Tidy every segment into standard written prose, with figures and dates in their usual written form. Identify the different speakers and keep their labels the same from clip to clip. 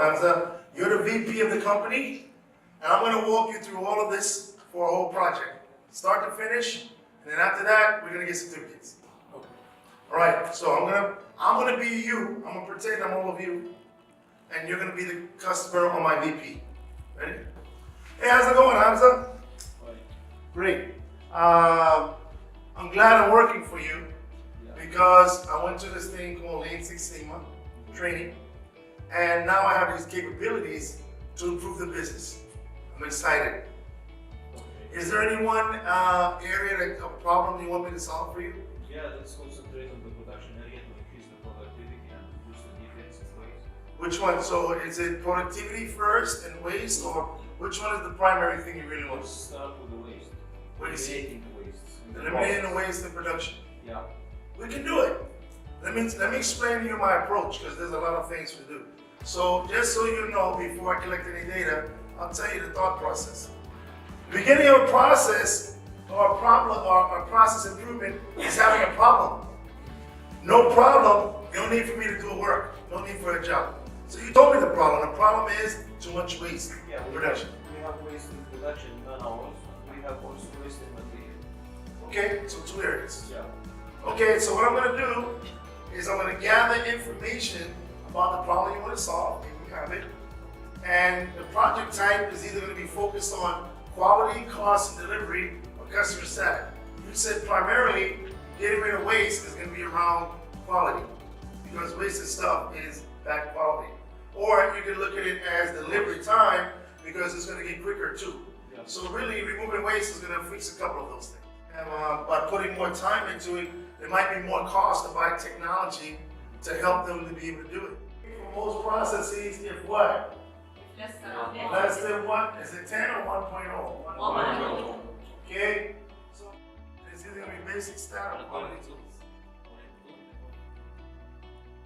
Speaker 1: Hamza, you're the VP of the company, and I'm going to walk you through all of this for a whole project, start to finish, and then after that, we're going to get certificates. Okay. All right, so I'm gonna be you. I'm gonna pretend I'm all of you, and you're gonna be the customer on my VP. Ready? Hey, how's it going, Hamza? Great. I'm glad I'm working for you because I went to this thing called Lean Six Sigma training, and now I have these capabilities to improve the business. I'm excited. Is there any one area, a problem you want me to solve for you?
Speaker 2: Yeah, let's concentrate on the production area to increase the productivity and reduce the defects and waste.
Speaker 1: Which one? So is it productivity first and waste, or which one is the primary thing you really want?
Speaker 2: Let's start with the waste.
Speaker 1: What do you see?
Speaker 2: Eliminating the waste.
Speaker 1: Eliminating the waste in production.
Speaker 2: Yeah.
Speaker 1: We can do it. Let me explain to you my approach, because there's a lot of things to do. So just so you know, before I collect any data, I'll tell you the thought process. The beginning of a process or a problem or a process improvement is having a problem. No problem, no need for me to do work, no need for a job. So you told me the problem. The problem is too much waste in production.
Speaker 2: We have waste in production, man-hours. We have also waste in material.
Speaker 1: Okay, so two areas.
Speaker 2: Yeah.
Speaker 1: Okay, so what I'm going to do is I'm going to gather information about the problem you want to solve, if you have it. And the project type is either going to be focused on quality, cost, and delivery, or customer sat. You said primarily getting rid of waste is going to be around quality, because wasted stuff is bad quality. Or you can look at it as delivery time, because it's going to get quicker too. Yeah. So really, removing waste is going to fix a couple of those things. And by putting more time into it, there might be more cost to buy technology to help them to be able to do it. For most processes, if what? Less than 1, is it 10 or 1.0?
Speaker 3: 1.0.
Speaker 1: Okay, so it's either going to be basic stat or quality tools.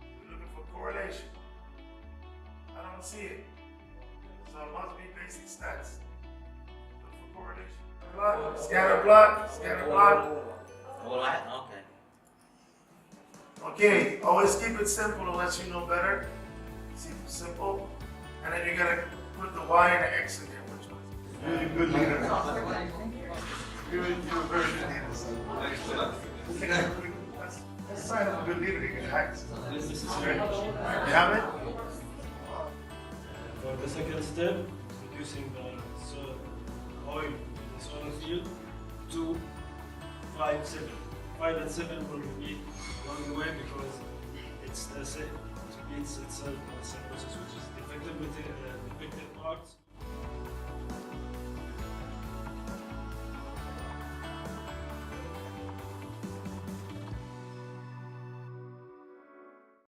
Speaker 1: You're looking for correlation. I don't see it. So it must be basic stats. Look for correlation. Scatter plot, scatter plot.
Speaker 3: All right, okay.
Speaker 1: Okay, always keep it simple unless you know better. Keep it simple. And then you gotta put the Y and the X in there, which one? Really good leader. You're a very good leader. That's a sign of a good leader. You can act.
Speaker 4: This is
Speaker 1: You have it?
Speaker 4: For the second step, reducing the oil in the solar field to 5, 7. 5 and 7 will be along the way because it's the same. It repeats itself in the same process, which is defective parts.